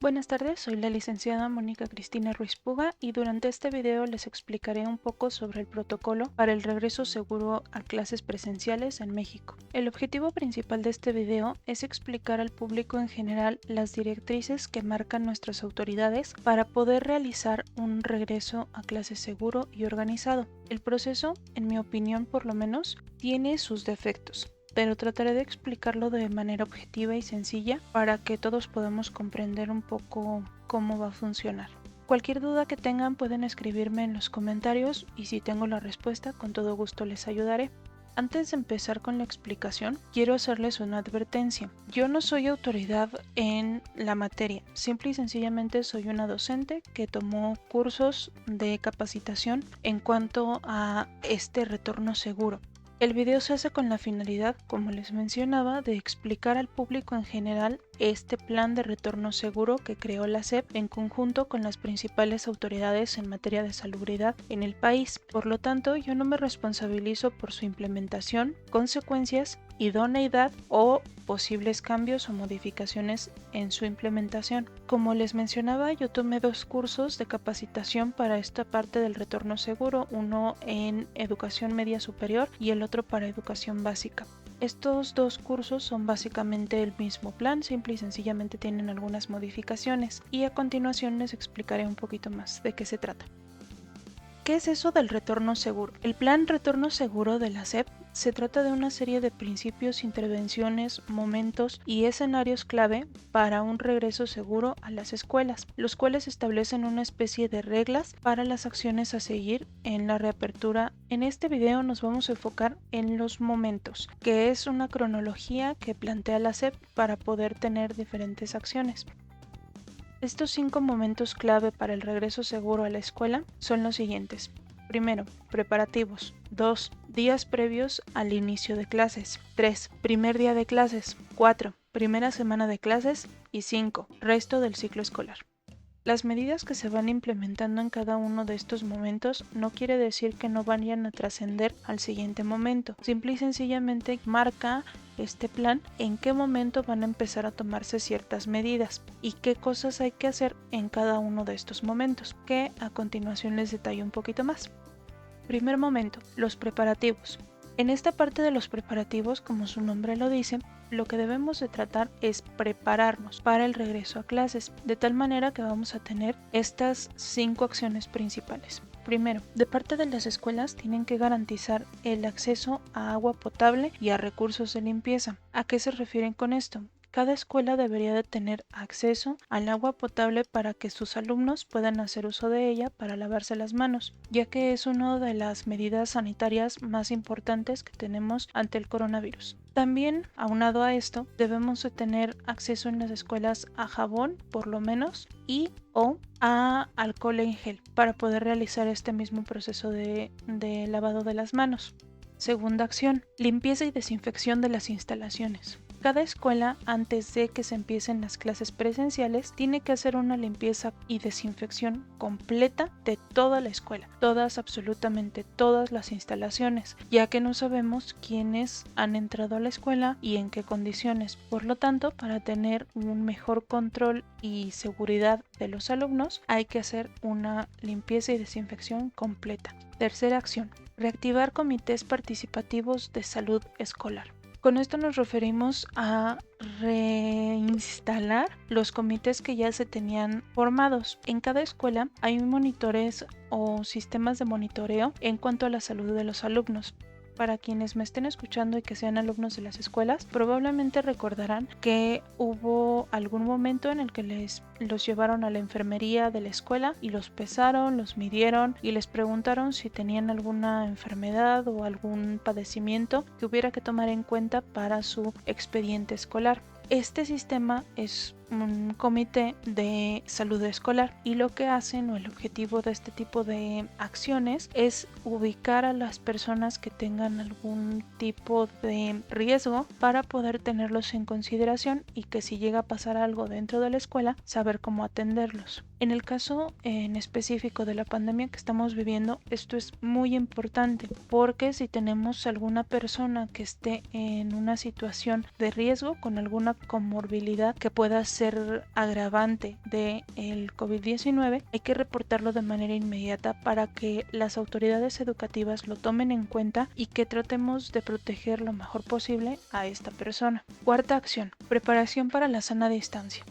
Buenas tardes, soy la licenciada Mónica Cristina Ruiz Puga y durante este video les explicaré un poco sobre el protocolo para el regreso seguro a clases presenciales en México. El objetivo principal de este video es explicar al público en general las directrices que marcan nuestras autoridades para poder realizar un regreso a clases seguro y organizado. El proceso, en mi opinión por lo menos, tiene sus defectos, pero trataré de explicarlo de manera objetiva y sencilla para que todos podamos comprender un poco cómo va a funcionar. Cualquier duda que tengan pueden escribirme en los comentarios y si tengo la respuesta con todo gusto les ayudaré. Antes de empezar con la explicación, quiero hacerles una advertencia. Yo no soy autoridad en la materia, simple y sencillamente soy una docente que tomó cursos de capacitación en cuanto a este retorno seguro. El video se hace con la finalidad, como les mencionaba, de explicar al público en general este plan de retorno seguro que creó la SEP en conjunto con las principales autoridades en materia de salubridad en el país. Por lo tanto, yo no me responsabilizo por su implementación, consecuencias, idoneidad o posibles cambios o modificaciones en su implementación. Como les mencionaba, yo tomé 2 cursos de capacitación para esta parte del retorno seguro, uno en educación media superior y el otro para educación básica. Estos 2 cursos son básicamente el mismo plan, simple y sencillamente tienen algunas modificaciones y a continuación les explicaré un poquito más de qué se trata. ¿Qué es eso del retorno seguro? El plan Retorno Seguro de la SEP se trata de una serie de principios, intervenciones, momentos y escenarios clave para un regreso seguro a las escuelas, los cuales establecen una especie de reglas para las acciones a seguir en la reapertura. En este video nos vamos a enfocar en los momentos, que es una cronología que plantea la SEP para poder tener diferentes acciones. Estos 5 momentos clave para el regreso seguro a la escuela son los siguientes. Primero, preparativos. 2. Días previos al inicio de clases. 3. Primer día de clases. 4. Primera semana de clases. Y 5. Resto del ciclo escolar. Las medidas que se van implementando en cada uno de estos momentos no quiere decir que no vayan a trascender al siguiente momento. Simple y sencillamente marca este plan en qué momento van a empezar a tomarse ciertas medidas y qué cosas hay que hacer en cada uno de estos momentos, que a continuación les detallo un poquito más. Primer momento, los preparativos. En esta parte de los preparativos, como su nombre lo dice, lo que debemos de tratar es prepararnos para el regreso a clases, de tal manera que vamos a tener estas 5 acciones principales. Primero, de parte de las escuelas tienen que garantizar el acceso a agua potable y a recursos de limpieza. ¿A qué se refieren con esto? Cada escuela debería de tener acceso al agua potable para que sus alumnos puedan hacer uso de ella para lavarse las manos, ya que es una de las medidas sanitarias más importantes que tenemos ante el coronavirus. También, aunado a esto, debemos de tener acceso en las escuelas a jabón, por lo menos, y o a alcohol en gel para poder realizar este mismo proceso de lavado de las manos. Segunda acción, limpieza y desinfección de las instalaciones. Cada escuela, antes de que se empiecen las clases presenciales, tiene que hacer una limpieza y desinfección completa de toda la escuela, absolutamente todas las instalaciones, ya que no sabemos quiénes han entrado a la escuela y en qué condiciones. Por lo tanto, para tener un mejor control y seguridad de los alumnos, hay que hacer una limpieza y desinfección completa. Tercera acción, reactivar comités participativos de salud escolar. Con esto nos referimos a reinstalar los comités que ya se tenían formados. En cada escuela hay monitores o sistemas de monitoreo en cuanto a la salud de los alumnos. Para quienes me estén escuchando y que sean alumnos de las escuelas, probablemente recordarán que hubo algún momento en el que los llevaron a la enfermería de la escuela y los pesaron, los midieron y les preguntaron si tenían alguna enfermedad o algún padecimiento que hubiera que tomar en cuenta para su expediente escolar. Este sistema es un comité de salud escolar y lo que hacen o el objetivo de este tipo de acciones es ubicar a las personas que tengan algún tipo de riesgo para poder tenerlos en consideración y que si llega a pasar algo dentro de la escuela, saber cómo atenderlos. En el caso en específico de la pandemia que estamos viviendo, esto es muy importante porque si tenemos alguna persona que esté en una situación de riesgo con alguna comorbilidad que pueda ser agravante del COVID-19, hay que reportarlo de manera inmediata para que las autoridades educativas lo tomen en cuenta y que tratemos de proteger lo mejor posible a esta persona. Cuarta acción: preparación para la sana distancia.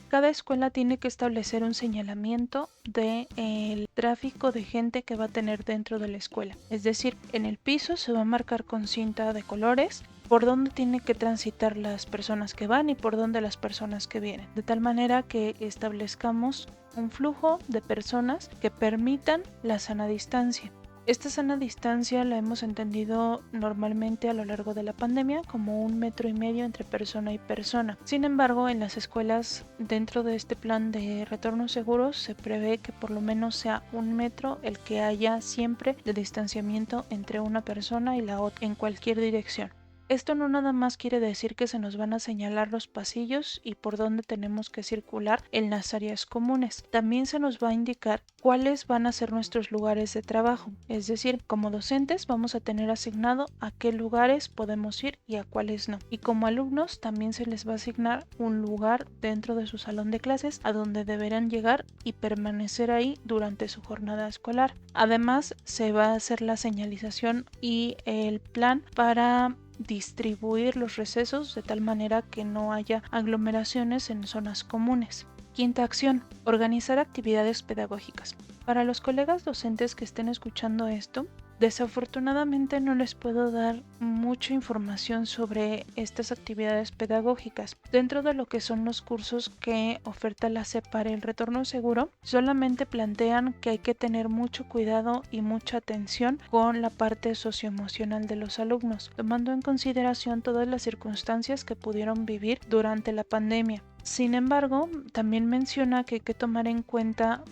Cada escuela tiene que establecer un señalamiento del tráfico de gente que va a tener dentro de la escuela. Es decir, en el piso se va a marcar con cinta de colores por dónde tienen que transitar las personas que van y por dónde las personas que vienen, de tal manera que establezcamos un flujo de personas que permitan la sana distancia. Esta sana distancia la hemos entendido normalmente a lo largo de la pandemia como 1,5 metros entre persona y persona. Sin embargo, en las escuelas, dentro de este plan de retorno seguro, se prevé que por lo menos sea 1 metro el que haya siempre de distanciamiento entre una persona y la otra en cualquier dirección. Esto no nada más quiere decir que se nos van a señalar los pasillos y por dónde tenemos que circular en las áreas comunes. También se nos va a indicar cuáles van a ser nuestros lugares de trabajo. Es decir, como docentes vamos a tener asignado a qué lugares podemos ir y a cuáles no. Y como alumnos también se les va a asignar un lugar dentro de su salón de clases a donde deberán llegar y permanecer ahí durante su jornada escolar. Además, se va a hacer la señalización y el plan para distribuir los recesos de tal manera que no haya aglomeraciones en zonas comunes. Quinta acción: organizar actividades pedagógicas. Para los colegas docentes que estén escuchando esto, desafortunadamente no les puedo dar mucha información sobre estas actividades pedagógicas. Dentro de lo que son los cursos que oferta la SEP para el retorno seguro, solamente plantean que hay que tener mucho cuidado y mucha atención con la parte socioemocional de los alumnos, tomando en consideración todas las circunstancias que pudieron vivir durante la pandemia. Sin embargo, también menciona que hay que tomar en cuenta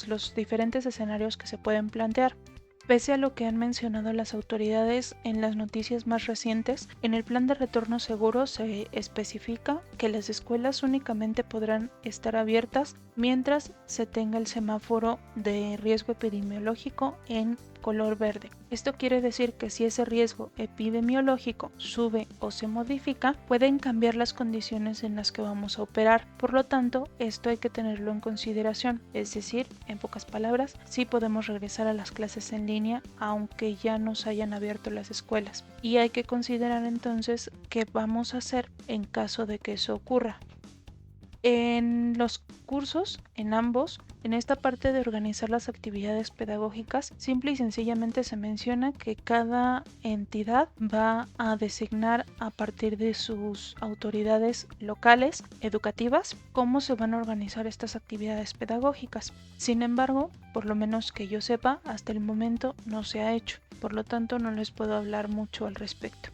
los diferentes escenarios que se pueden plantear. Pese a lo que han mencionado las autoridades en las noticias más recientes, en el plan de retorno seguro se especifica que las escuelas únicamente podrán estar abiertas mientras se tenga el semáforo de riesgo epidemiológico en color verde. Esto quiere decir que si ese riesgo epidemiológico sube o se modifica, pueden cambiar las condiciones en las que vamos a operar. Por lo tanto, esto hay que tenerlo en consideración. Es decir, en pocas palabras, sí podemos regresar a las clases en línea aunque ya nos hayan abierto las escuelas. Y hay que considerar entonces qué vamos a hacer en caso de que eso ocurra. En los cursos, en ambos, en esta parte de organizar las actividades pedagógicas, simple y sencillamente se menciona que cada entidad va a designar a partir de sus autoridades locales, educativas, cómo se van a organizar estas actividades pedagógicas. Sin embargo, por lo menos que yo sepa, hasta el momento no se ha hecho, por lo tanto no les puedo hablar mucho al respecto.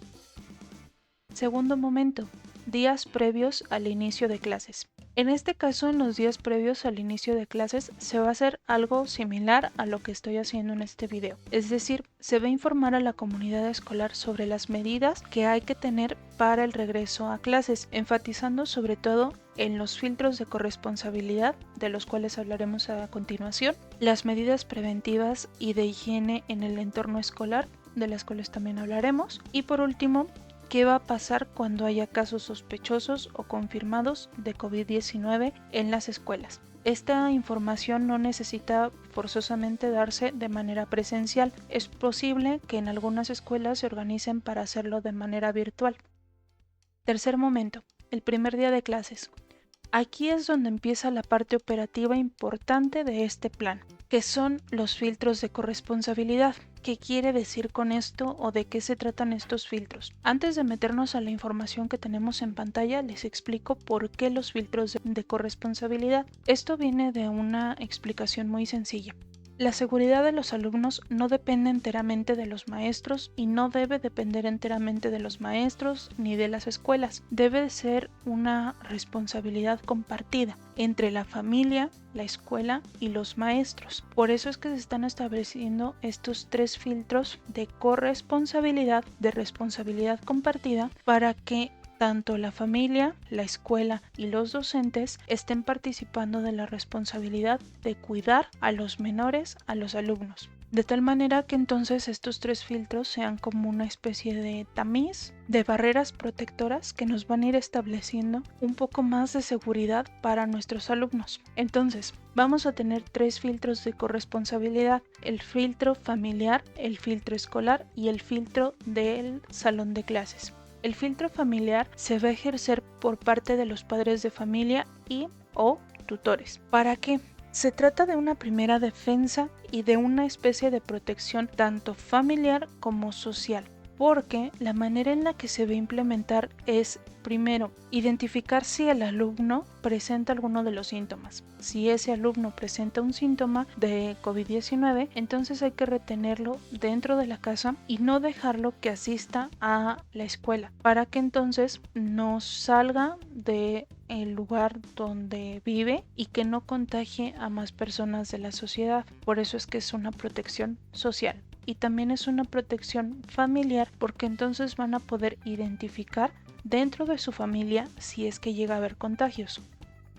Segundo momento: días previos al inicio de clases. En este caso, en los días previos al inicio de clases, se va a hacer algo similar a lo que estoy haciendo en este video. Es decir, se va a informar a la comunidad escolar sobre las medidas que hay que tener para el regreso a clases, enfatizando sobre todo en los filtros de corresponsabilidad, de los cuales hablaremos a continuación, las medidas preventivas y de higiene en el entorno escolar, de las cuales también hablaremos, y por último, ¿qué va a pasar cuando haya casos sospechosos o confirmados de COVID-19 en las escuelas? Esta información no necesita forzosamente darse de manera presencial. Es posible que en algunas escuelas se organicen para hacerlo de manera virtual. Tercer momento: el primer día de clases. Aquí es donde empieza la parte operativa importante de este plan, que son los filtros de corresponsabilidad. ¿Qué quiere decir con esto o de qué se tratan estos filtros? Antes de meternos a la información que tenemos en pantalla, les explico por qué los filtros de corresponsabilidad. Esto viene de una explicación muy sencilla. La seguridad de los alumnos no depende enteramente de los maestros y no debe depender enteramente de los maestros ni de las escuelas. Debe ser una responsabilidad compartida entre la familia, la escuela y los maestros. Por eso es que se están estableciendo estos 3 filtros de corresponsabilidad, de responsabilidad compartida, para que tanto la familia, la escuela y los docentes estén participando de la responsabilidad de cuidar a los menores, a los alumnos. de tal manera que entonces estos 3 filtros sean como una especie de tamiz, de barreras protectoras que nos van a ir estableciendo un poco más de seguridad para nuestros alumnos. Entonces, vamos a tener 3 filtros de corresponsabilidad: el filtro familiar, el filtro escolar y el filtro del salón de clases. El filtro familiar se va a ejercer por parte de los padres de familia y o tutores. ¿Para qué? Se trata de una primera defensa y de una especie de protección tanto familiar como social, porque la manera en la que se va a implementar es, primero, identificar si el alumno presenta alguno de los síntomas. Si ese alumno presenta un síntoma de COVID-19, entonces hay que retenerlo dentro de la casa y no dejarlo que asista a la escuela, para que entonces no salga de el lugar donde vive y que no contagie a más personas de la sociedad. Por eso es que es una protección social. Y también es una protección familiar, porque entonces van a poder identificar dentro de su familia si es que llega a haber contagios.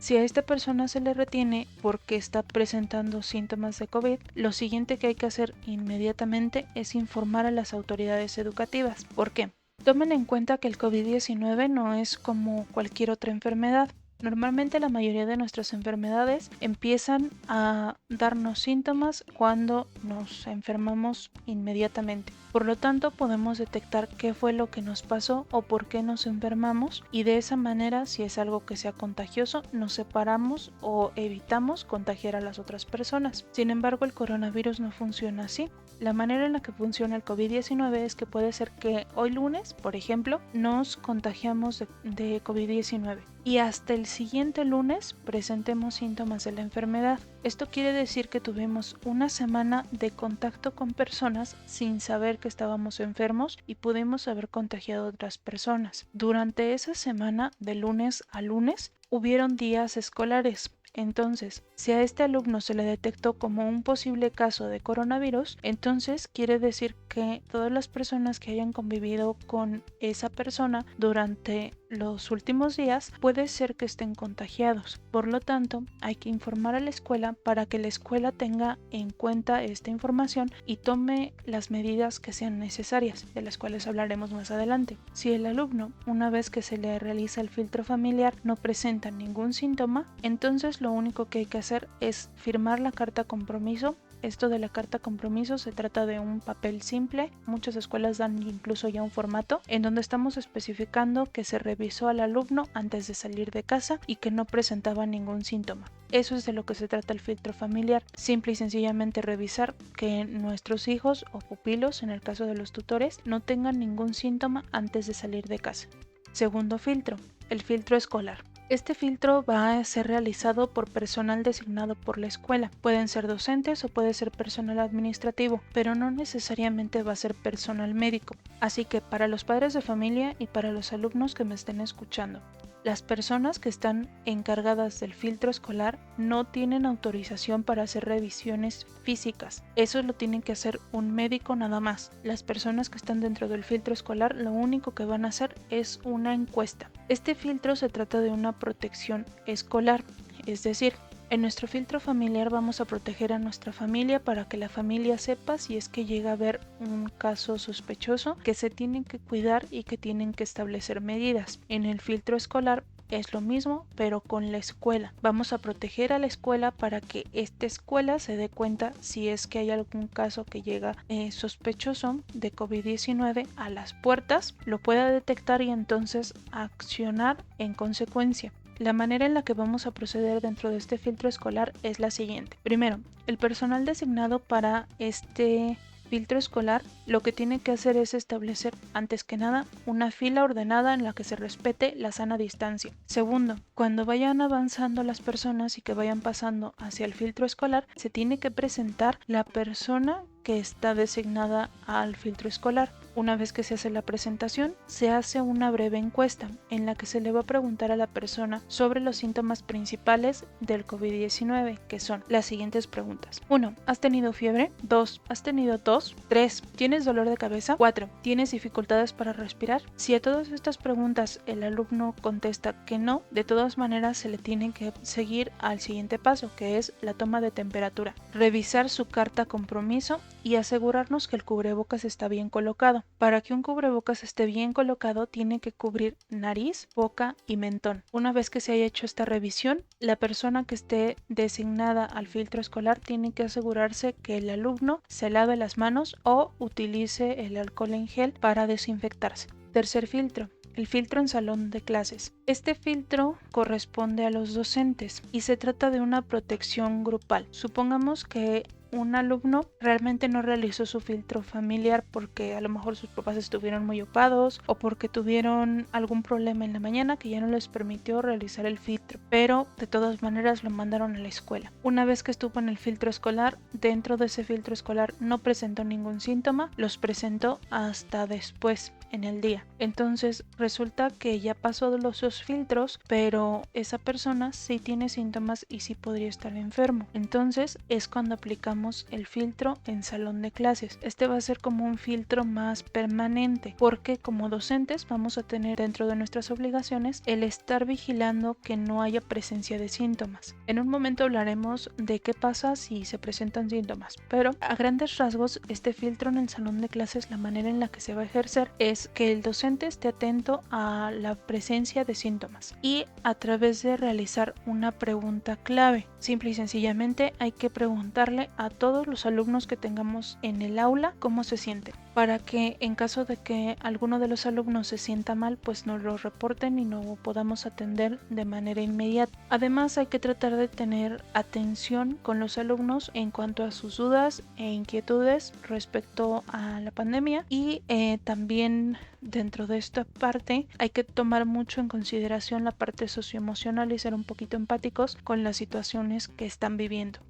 Si a esta persona se le retiene porque está presentando síntomas de COVID, lo siguiente que hay que hacer inmediatamente es informar a las autoridades educativas. ¿Por qué? Tomen en cuenta que el COVID-19 no es como cualquier otra enfermedad. Normalmente la mayoría de nuestras enfermedades empiezan a darnos síntomas cuando nos enfermamos inmediatamente. Por lo tanto, podemos detectar qué fue lo que nos pasó o por qué nos enfermamos, y de esa manera, si es algo que sea contagioso, nos separamos o evitamos contagiar a las otras personas. Sin embargo, el coronavirus no funciona así. La manera en la que funciona el COVID-19 es que puede ser que hoy lunes, por ejemplo, nos contagiamos de COVID-19 y hasta el siguiente lunes presentemos síntomas de la enfermedad. Esto quiere decir que tuvimos una semana de contacto con personas sin saber que estábamos enfermos y pudimos haber contagiado a otras personas. Durante esa semana, de lunes a lunes, hubieron días escolares. Entonces, si a este alumno se le detectó como un posible caso de coronavirus, entonces quiere decir que todas las personas que hayan convivido con esa persona durante los últimos días puede ser que estén contagiados. Por lo tanto, hay que informar a la escuela para que la escuela tenga en cuenta esta información y tome las medidas que sean necesarias, de las cuales hablaremos más adelante. Si el alumno, una vez que se le realiza el filtro familiar, no presenta ningún síntoma, entonces lo único que hay que hacer es firmar la carta compromiso. Esto de la carta compromiso se trata de un papel simple. Muchas escuelas dan incluso ya un formato en donde estamos especificando que se revisó al alumno antes de salir de casa y que no presentaba ningún síntoma. Eso es de lo que se trata el filtro familiar. Simple y sencillamente revisar que nuestros hijos o pupilos, en el caso de los tutores, no tengan ningún síntoma antes de salir de casa. Segundo filtro, el filtro escolar. Este filtro va a ser realizado por personal designado por la escuela. Pueden ser docentes o puede ser personal administrativo, pero no necesariamente va a ser personal médico. Así que para los padres de familia y para los alumnos que me estén escuchando, las personas que están encargadas del filtro escolar no tienen autorización para hacer revisiones físicas. Eso lo tiene que hacer un médico nada más. Las personas que están dentro del filtro escolar lo único que van a hacer es una encuesta. Este filtro se trata de una protección escolar, es decir, en nuestro filtro familiar vamos a proteger a nuestra familia para que la familia sepa si es que llega a haber un caso sospechoso, que se tienen que cuidar y que tienen que establecer medidas. En el filtro escolar es lo mismo, pero con la escuela. Vamos a proteger a la escuela para que esta escuela se dé cuenta si es que hay algún caso que llega sospechoso de COVID-19 a las puertas, lo pueda detectar y entonces accionar en consecuencia. La manera en la que vamos a proceder dentro de este filtro escolar es la siguiente. Primero, el personal designado para este filtro escolar lo que tiene que hacer es establecer, antes que nada, una fila ordenada en la que se respete la sana distancia. Segundo, cuando vayan avanzando las personas y que vayan pasando hacia el filtro escolar, se tiene que presentar la persona que está designada al filtro escolar. Una vez que se hace la presentación, se hace una breve encuesta en la que se le va a preguntar a la persona sobre los síntomas principales del COVID-19, que son las siguientes preguntas. 1. ¿Has tenido fiebre? 2. ¿Has tenido tos? 3. ¿Tienes dolor de cabeza? 4. ¿Tienes dificultades para respirar? Si a todas estas preguntas el alumno contesta que no, de todas maneras se le tiene que seguir al siguiente paso, que es la toma de temperatura, revisar su carta compromiso y asegurarnos que el cubrebocas está bien colocado. Para que un cubrebocas esté bien colocado, tiene que cubrir nariz, boca y mentón. Una vez que se haya hecho esta revisión, la persona que esté designada al filtro escolar tiene que asegurarse que el alumno se lave las manos o utilice el alcohol en gel para desinfectarse. Tercer filtro. El filtro en salón de clases. Este filtro corresponde a los docentes y se trata de una protección grupal. Supongamos que un alumno realmente no realizó su filtro familiar porque a lo mejor sus papás estuvieron muy ocupados o porque tuvieron algún problema en la mañana que ya no les permitió realizar el filtro, pero de todas maneras lo mandaron a la escuela. Una vez que estuvo en el filtro escolar, dentro de ese filtro escolar no presentó ningún síntoma, los presentó hasta después en el día. Entonces resulta que ya pasó los dos filtros, pero esa persona sí tiene síntomas y sí podría estar enfermo. Entonces es cuando aplicamos el filtro en salón de clases. Este va a ser como un filtro más permanente, porque como docentes vamos a tener dentro de nuestras obligaciones el estar vigilando que no haya presencia de síntomas. En un momento hablaremos de qué pasa si se presentan síntomas, pero a grandes rasgos este filtro en el salón de clases, la manera en la que se va a ejercer es que el docente esté atento a la presencia de síntomas y a través de realizar una pregunta clave. Simple y sencillamente hay que preguntarle a todos los alumnos que tengamos en el aula cómo se sienten, para que en caso de que alguno de los alumnos se sienta mal, pues nos lo reporten y no podamos atender de manera inmediata. Además hay que tratar de tener atención con los alumnos en cuanto a sus dudas e inquietudes respecto a la pandemia y también dentro de esta parte hay que tomar mucho en consideración la parte socioemocional y ser un poquito empáticos con las situaciones que están viviendo.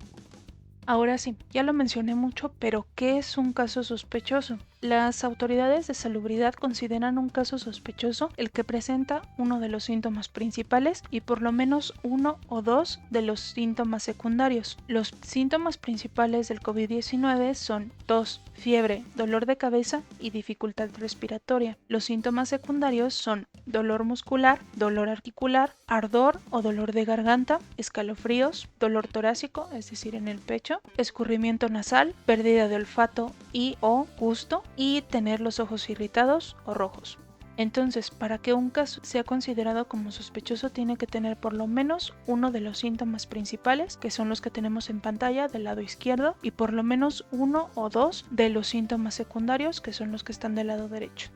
Ahora sí, ya lo mencioné mucho, pero ¿qué es un caso sospechoso? Las autoridades de salubridad consideran un caso sospechoso el que presenta uno de los síntomas principales y por lo menos uno o dos de los síntomas secundarios. Los síntomas principales del COVID-19 son tos, fiebre, dolor de cabeza y dificultad respiratoria. Los síntomas secundarios son dolor muscular, dolor articular, ardor o dolor de garganta, escalofríos, dolor torácico, es decir, en el pecho, escurrimiento nasal, pérdida de olfato y o gusto y tener los ojos irritados o rojos. Entonces, para que un caso sea considerado como sospechoso, tiene que tener por lo menos uno de los síntomas principales, que son los que tenemos en pantalla del lado izquierdo, y por lo menos uno o dos de los síntomas secundarios, que son los que están del lado derecho.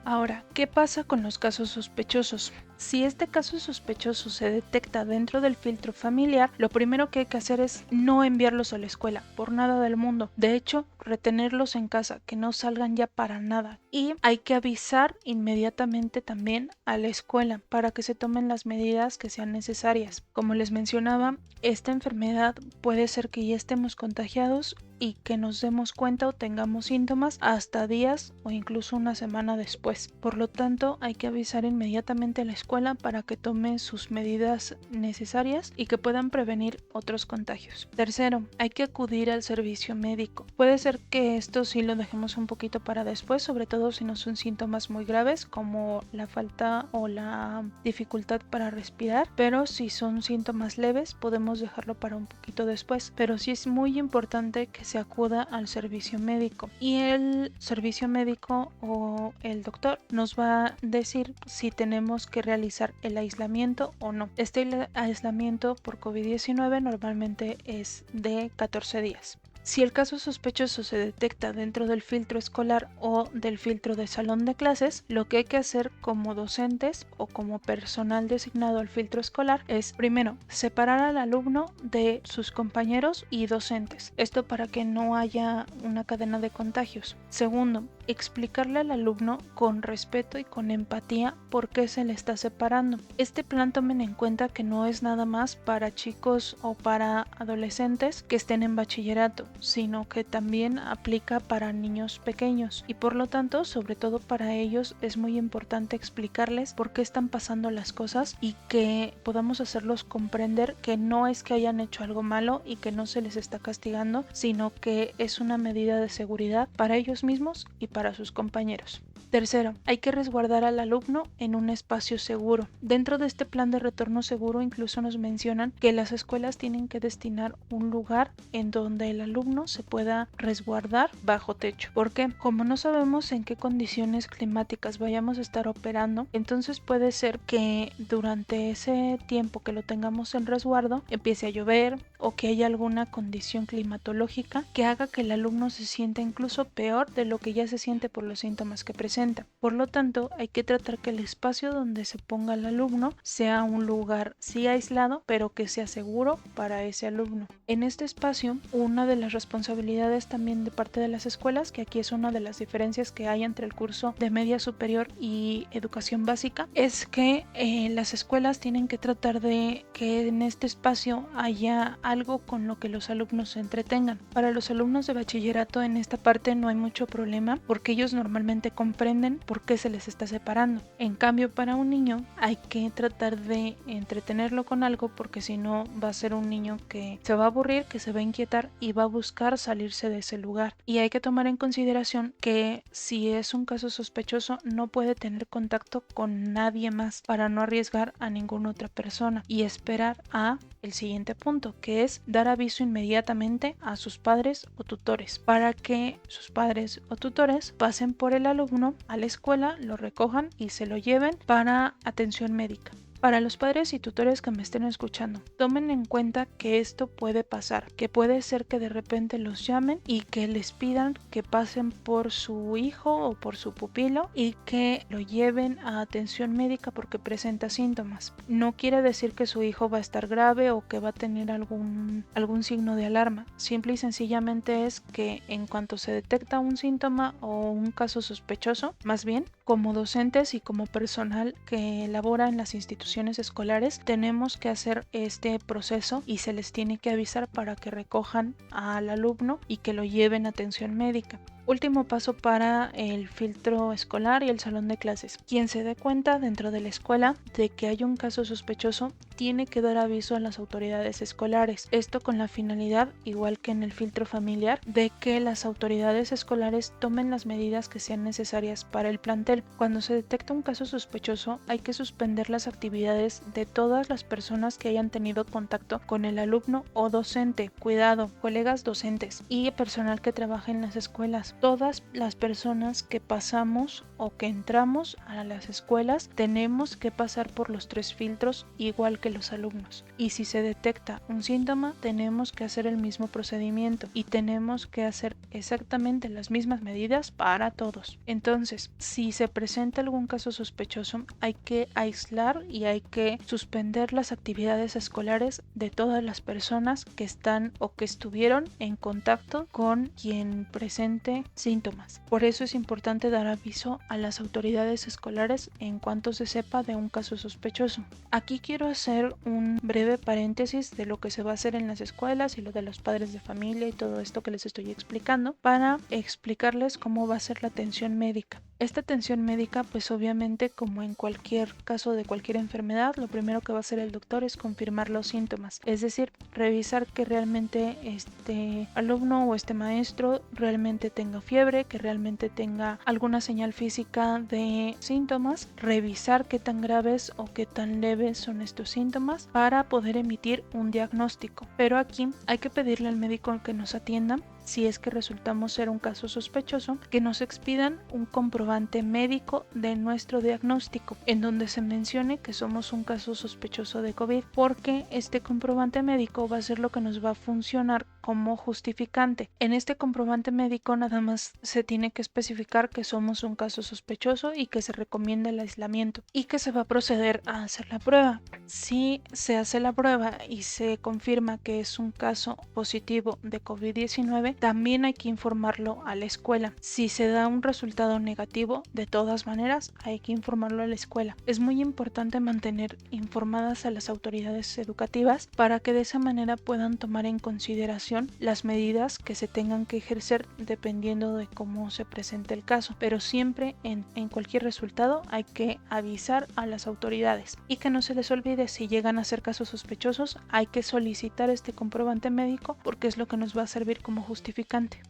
Ahora, ¿qué pasa con los casos sospechosos? Si este caso sospechoso se detecta dentro del filtro familiar, lo primero que hay que hacer es no enviarlos a la escuela, por nada del mundo. De hecho, retenerlos en casa, que no salgan ya para nada. Y hay que avisar inmediatamente también a la escuela para que se tomen las medidas que sean necesarias. Como les mencionaba, esta enfermedad puede ser que ya estemos contagiados y que nos demos cuenta o tengamos síntomas hasta días o incluso una semana después. Por lo tanto, hay que avisar inmediatamente a la escuela para que tomen sus medidas necesarias y que puedan prevenir otros contagios. Tercero, hay que acudir al servicio médico. Puede ser que esto sí lo dejemos un poquito para después, sobre todo si no son síntomas muy graves como la falta o la dificultad para respirar, pero si son síntomas leves podemos dejarlo para un poquito después. Pero sí es muy importante que se acuda al servicio médico y el servicio médico o el doctor nos va a decir si tenemos que realizar el aislamiento o no. Este aislamiento por COVID-19 normalmente es de 14 días. Si el caso sospechoso se detecta dentro del filtro escolar o del filtro de salón de clases, lo que hay que hacer como docentes o como personal designado al filtro escolar es, primero, separar al alumno de sus compañeros y docentes. Esto para que no haya una cadena de contagios. Segundo, explicarle al alumno con respeto y con empatía por qué se le está separando. Este plan tomen en cuenta que no es nada más para chicos o para adolescentes que estén en bachillerato, sino que también aplica para niños pequeños y por lo tanto, sobre todo para ellos, es muy importante explicarles por qué están pasando las cosas y que podamos hacerlos comprender que no es que hayan hecho algo malo y que no se les está castigando, sino que es una medida de seguridad para ellos mismos y para sus compañeros. Tercero, hay que resguardar al alumno en un espacio seguro. Dentro de este plan de retorno seguro incluso nos mencionan que las escuelas tienen que destinar un lugar en donde el alumno se pueda resguardar bajo techo. ¿Por qué? Como no sabemos en qué condiciones climáticas vayamos a estar operando, entonces puede ser que durante ese tiempo que lo tengamos en resguardo empiece a llover o que haya alguna condición climatológica que haga que el alumno se sienta incluso peor de lo que ya se siente por los síntomas que presenta. Por lo tanto, hay que tratar que el espacio donde se ponga el alumno sea un lugar sí aislado, pero que sea seguro para ese alumno. En este espacio, una de las responsabilidades también de parte de las escuelas, que aquí es una de las diferencias que hay entre el curso de media superior y educación básica, es que las escuelas tienen que tratar de que en este espacio haya algo con lo que los alumnos se entretengan. Para los alumnos de bachillerato en esta parte no hay mucho problema porque ellos normalmente comprenden por qué se les está separando. En cambio, para un niño hay que tratar de entretenerlo con algo porque si no va a ser un niño que se va a aburrir, que se va a inquietar y va a buscar salirse de ese lugar. Y hay que tomar en consideración que si es un caso sospechoso no puede tener contacto con nadie más para no arriesgar a ninguna otra persona y esperar a el siguiente punto, que es dar aviso inmediatamente a sus padres o tutores para que sus padres o tutores pasen por el alumno a la escuela, lo recojan y se lo lleven para atención médica. Para los padres y tutores que me estén escuchando, tomen en cuenta que esto puede pasar, que puede ser que de repente los llamen y que les pidan que pasen por su hijo o por su pupilo y que lo lleven a atención médica porque presenta síntomas. No quiere decir que su hijo va a estar grave o que va a tener algún signo de alarma. Simple y sencillamente es que en cuanto se detecta un síntoma o un caso sospechoso, más bien, como docentes y como personal que labora en las instituciones escolares, tenemos que hacer este proceso y se les tiene que avisar para que recojan al alumno y que lo lleven a atención médica. Último paso para el filtro escolar y el salón de clases. Quien se dé cuenta dentro de la escuela de que hay un caso sospechoso tiene que dar aviso a las autoridades escolares. Esto con la finalidad, igual que en el filtro familiar, de que las autoridades escolares tomen las medidas que sean necesarias para el plantel. Cuando se detecta un caso sospechoso, hay que suspender las actividades de todas las personas que hayan tenido contacto con el alumno o docente. Cuidado, colegas docentes y personal que trabaja en las escuelas. Todas las personas que pasamos o que entramos a las escuelas tenemos que pasar por los 3 filtros igual que los alumnos. Y si se detecta un síntoma, tenemos que hacer el mismo procedimiento y tenemos que hacer exactamente las mismas medidas para todos. Entonces, si se presenta algún caso sospechoso, hay que aislar y hay que suspender las actividades escolares de todas las personas que están o que estuvieron en contacto con quien presente síntomas. Por eso es importante dar aviso a las autoridades escolares en cuanto se sepa de un caso sospechoso. Aquí quiero hacer un breve paréntesis de lo que se va a hacer en las escuelas y lo de los padres de familia y todo esto que les estoy explicando para explicarles cómo va a ser la atención médica. Esta atención médica, pues obviamente como en cualquier caso de cualquier enfermedad, lo primero que va a hacer el doctor es confirmar los síntomas, es decir, revisar que realmente este alumno o este maestro realmente tenga fiebre, que realmente tenga alguna señal física de síntomas, revisar qué tan graves o qué tan leves son estos síntomas para poder emitir un diagnóstico. Pero aquí hay que pedirle al médico que nos atienda, si es que resultamos ser un caso sospechoso, que nos expidan un comprobante médico de nuestro diagnóstico, en donde se mencione que somos un caso sospechoso de COVID, porque este comprobante médico va a ser lo que nos va a funcionar como justificante. En este comprobante médico nada más se tiene que especificar que somos un caso sospechoso y que se recomienda el aislamiento y que se va a proceder a hacer la prueba. Si se hace la prueba y se confirma que es un caso positivo de COVID-19, también hay que informarlo a la escuela. Si se da un resultado negativo, de todas maneras hay que informarlo a la escuela. Es muy importante mantener informadas a las autoridades educativas para que de esa manera puedan tomar en consideración las medidas que se tengan que ejercer dependiendo de cómo se presente el caso. Pero siempre en cualquier resultado hay que avisar a las autoridades y que no se les olvide, si llegan a ser casos sospechosos hay que solicitar este comprobante médico porque es lo que nos va a servir como justificante.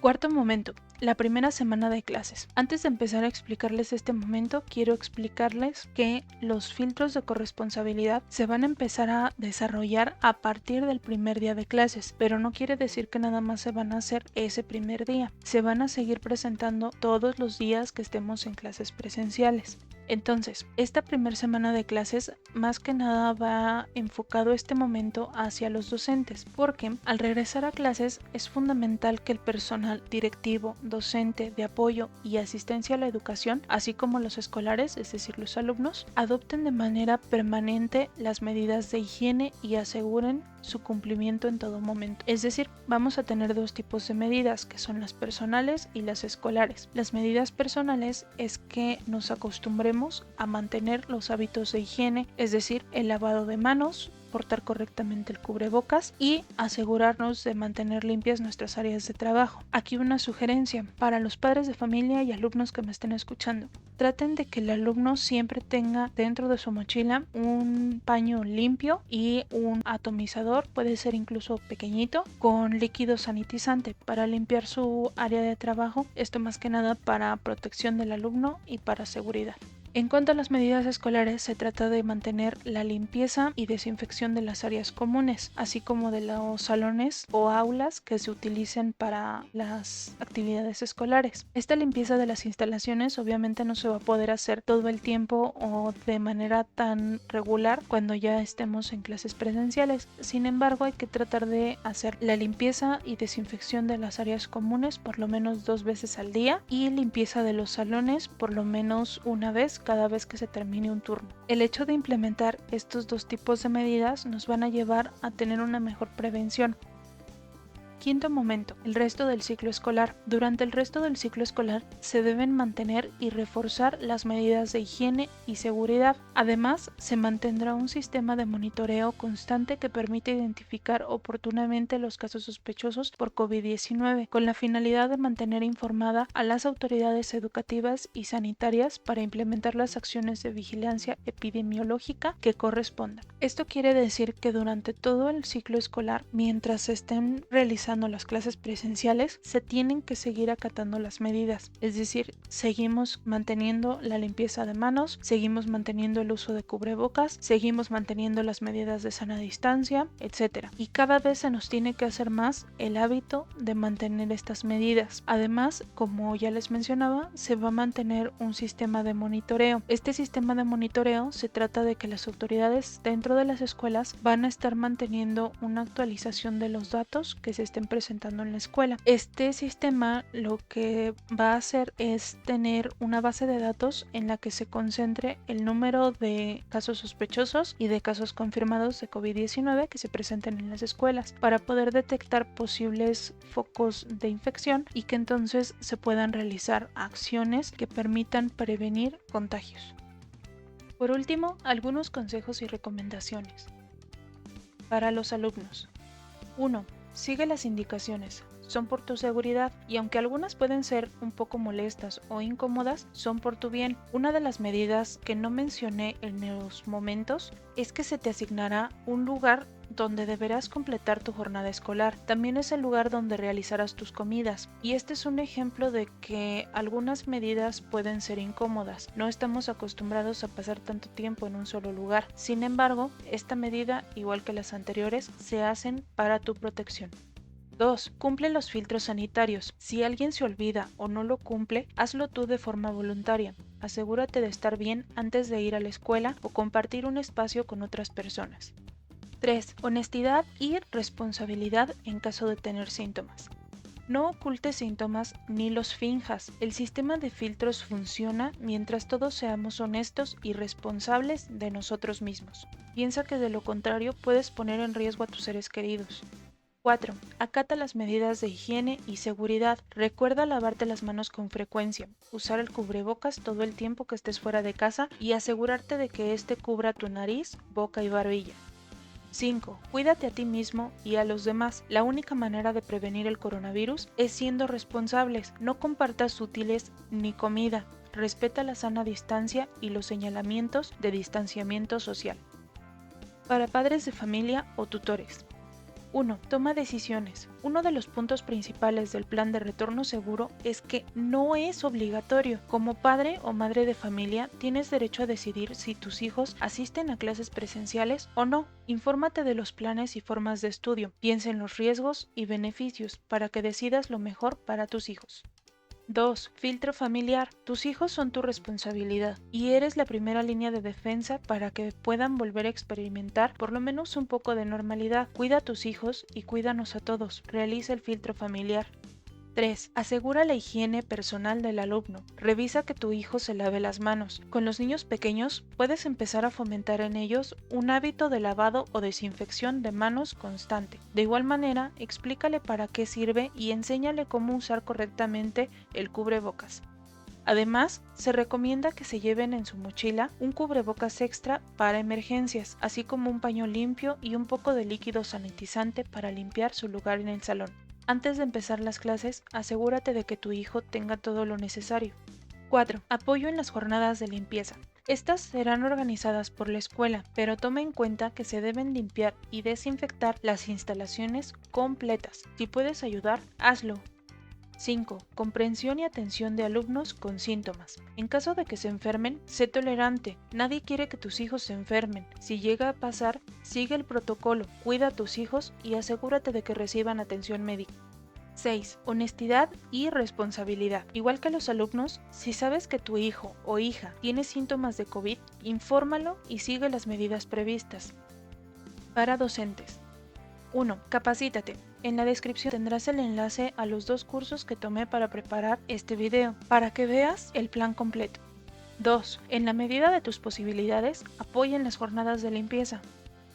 Cuarto momento, la primera semana de clases. Antes de empezar a explicarles este momento, quiero explicarles que los filtros de corresponsabilidad se van a empezar a desarrollar a partir del primer día de clases, pero no quiere decir que nada más se van a hacer ese primer día. Se van a seguir presentando todos los días que estemos en clases presenciales. Entonces, esta primera semana de clases más que nada va enfocado este momento hacia los docentes, porque al regresar a clases es fundamental que el personal directivo, docente, de apoyo y asistencia a la educación, así como los escolares, es decir, los alumnos, adopten de manera permanente las medidas de higiene y aseguren su cumplimiento en todo momento. Es decir, vamos a tener dos tipos de medidas, que son las personales y las escolares. Las medidas personales es que nos acostumbremos a mantener los hábitos de higiene, es decir, el lavado de manos, portar correctamente el cubrebocas y asegurarnos de mantener limpias nuestras áreas de trabajo. Aquí una sugerencia para los padres de familia y alumnos que me estén escuchando. Traten de que el alumno siempre tenga dentro de su mochila un paño limpio y un atomizador, puede ser incluso pequeñito, con líquido sanitizante para limpiar su área de trabajo. Esto más que nada para protección del alumno y para seguridad. En cuanto a las medidas escolares, se trata de mantener la limpieza y desinfección de las áreas comunes, así como de los salones o aulas que se utilicen para las actividades escolares. Esta limpieza de las instalaciones obviamente no se va a poder hacer todo el tiempo o de manera tan regular cuando ya estemos en clases presenciales. Sin embargo, hay que tratar de hacer la limpieza y desinfección de las áreas comunes por lo menos 2 veces al día y limpieza de los salones por lo menos una vez cada vez que se termine un turno. El hecho de implementar estos dos tipos de medidas nos van a llevar a tener una mejor prevención. Quinto momento, el resto del ciclo escolar. Durante el resto del ciclo escolar se deben mantener y reforzar las medidas de higiene y seguridad. Además, se mantendrá un sistema de monitoreo constante que permite identificar oportunamente los casos sospechosos por COVID-19, con la finalidad de mantener informada a las autoridades educativas y sanitarias para implementar las acciones de vigilancia epidemiológica que correspondan. Esto quiere decir que durante todo el ciclo escolar, mientras se estén realizando las clases presenciales, se tienen que seguir acatando las medidas, es decir, seguimos manteniendo la limpieza de manos, seguimos manteniendo el uso de cubrebocas, seguimos manteniendo las medidas de sana distancia, etc. Y cada vez se nos tiene que hacer más el hábito de mantener estas medidas. Además, como ya les mencionaba, se va a mantener un sistema de monitoreo. Este sistema de monitoreo se trata de que las autoridades dentro de las escuelas van a estar manteniendo una actualización de los datos que se estén presentando en la escuela. Este sistema lo que va a hacer es tener una base de datos en la que se concentre el número de casos sospechosos y de casos confirmados de COVID-19 que se presenten en las escuelas para poder detectar posibles focos de infección y que entonces se puedan realizar acciones que permitan prevenir contagios. Por último, algunos consejos y recomendaciones para los alumnos. 1. Sigue las indicaciones, son por tu seguridad y aunque algunas pueden ser un poco molestas o incómodas, son por tu bien. Una de las medidas que no mencioné en los momentos es que se te asignará un lugar donde deberás completar tu jornada escolar. También es el lugar donde realizarás tus comidas. Y este es un ejemplo de que algunas medidas pueden ser incómodas. No estamos acostumbrados a pasar tanto tiempo en un solo lugar. Sin embargo, esta medida, igual que las anteriores, se hacen para tu protección. 2. Cumple los filtros sanitarios. Si alguien se olvida o no lo cumple, hazlo tú de forma voluntaria. Asegúrate de estar bien antes de ir a la escuela o compartir un espacio con otras personas. 3. Honestidad y responsabilidad en caso de tener síntomas. No ocultes síntomas ni los finjas. El sistema de filtros funciona mientras todos seamos honestos y responsables de nosotros mismos. Piensa que de lo contrario puedes poner en riesgo a tus seres queridos. 4. Acata las medidas de higiene y seguridad. Recuerda lavarte las manos con frecuencia, usar el cubrebocas todo el tiempo que estés fuera de casa y asegurarte de que éste cubra tu nariz, boca y barbilla. 5. Cuídate a ti mismo y a los demás. La única manera de prevenir el coronavirus es siendo responsables. No compartas útiles ni comida. Respeta la sana distancia y los señalamientos de distanciamiento social. Para padres de familia o tutores. 1. Toma decisiones. Uno de los puntos principales del plan de retorno seguro es que no es obligatorio. Como padre o madre de familia, tienes derecho a decidir si tus hijos asisten a clases presenciales o no. Infórmate de los planes y formas de estudio. Piensa en los riesgos y beneficios para que decidas lo mejor para tus hijos. 2. Filtro familiar. Tus hijos son tu responsabilidad y eres la primera línea de defensa para que puedan volver a experimentar por lo menos un poco de normalidad. Cuida a tus hijos y cuídanos a todos. Realiza el filtro familiar. 3. Asegura la higiene personal del alumno. Revisa que tu hijo se lave las manos. Con los niños pequeños puedes empezar a fomentar en ellos un hábito de lavado o desinfección de manos constante. De igual manera, explícale para qué sirve y enséñale cómo usar correctamente el cubrebocas. Además, se recomienda que se lleven en su mochila un cubrebocas extra para emergencias, así como un paño limpio y un poco de líquido sanitizante para limpiar su lugar en el salón. Antes de empezar las clases, asegúrate de que tu hijo tenga todo lo necesario. 4. Apoyo en las jornadas de limpieza. Estas serán organizadas por la escuela, pero toma en cuenta que se deben limpiar y desinfectar las instalaciones completas. Si puedes ayudar, hazlo. 5. Comprensión y atención de alumnos con síntomas. En caso de que se enfermen, sé tolerante. Nadie quiere que tus hijos se enfermen. Si llega a pasar, sigue el protocolo, cuida a tus hijos y asegúrate de que reciban atención médica. 6. Honestidad y responsabilidad. Igual que los alumnos, si sabes que tu hijo o hija tiene síntomas de COVID, infórmalo y sigue las medidas previstas. Para docentes. 1. Capacítate. En la descripción tendrás el enlace a los 2 cursos que tomé para preparar este video, para que veas el plan completo. 2. En la medida de tus posibilidades, apoya en las jornadas de limpieza.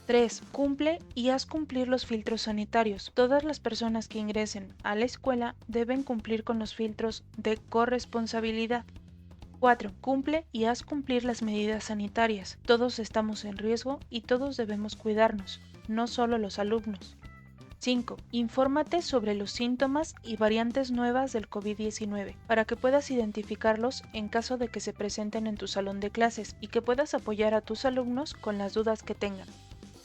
3. Cumple y haz cumplir los filtros sanitarios. Todas las personas que ingresen a la escuela deben cumplir con los filtros de corresponsabilidad. 4. Cumple y haz cumplir las medidas sanitarias. Todos estamos en riesgo y todos debemos cuidarnos, no solo los alumnos. 5. Infórmate sobre los síntomas y variantes nuevas del COVID-19 para que puedas identificarlos en caso de que se presenten en tu salón de clases y que puedas apoyar a tus alumnos con las dudas que tengan.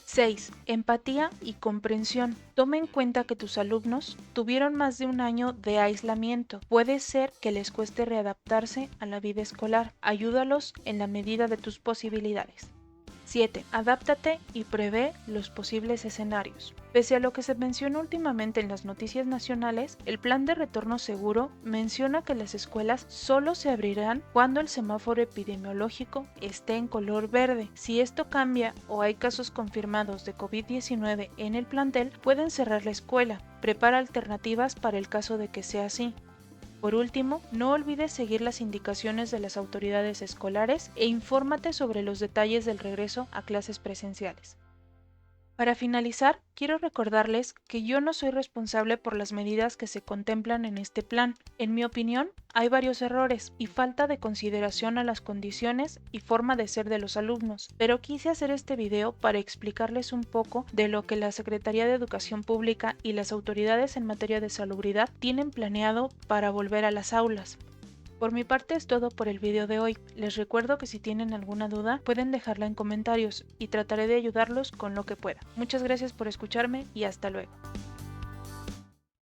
6. Empatía y comprensión. Toma en cuenta que tus alumnos tuvieron más de un año de aislamiento. Puede ser que les cueste readaptarse a la vida escolar. Ayúdalos en la medida de tus posibilidades. 7. Adáptate y prevé los posibles escenarios. Pese a lo que se menciona últimamente en las noticias nacionales, el plan de retorno seguro menciona que las escuelas solo se abrirán cuando el semáforo epidemiológico esté en color verde. Si esto cambia o hay casos confirmados de COVID-19 en el plantel, pueden cerrar la escuela. Prepara alternativas para el caso de que sea así. Por último, no olvides seguir las indicaciones de las autoridades escolares e infórmate sobre los detalles del regreso a clases presenciales. Para finalizar, quiero recordarles que yo no soy responsable por las medidas que se contemplan en este plan. En mi opinión, hay varios errores y falta de consideración a las condiciones y forma de ser de los alumnos, pero quise hacer este video para explicarles un poco de lo que la Secretaría de Educación Pública y las autoridades en materia de salubridad tienen planeado para volver a las aulas. Por mi parte es todo por el video de hoy. Les recuerdo que si tienen alguna duda pueden dejarla en comentarios y trataré de ayudarlos con lo que pueda. Muchas gracias por escucharme y hasta luego.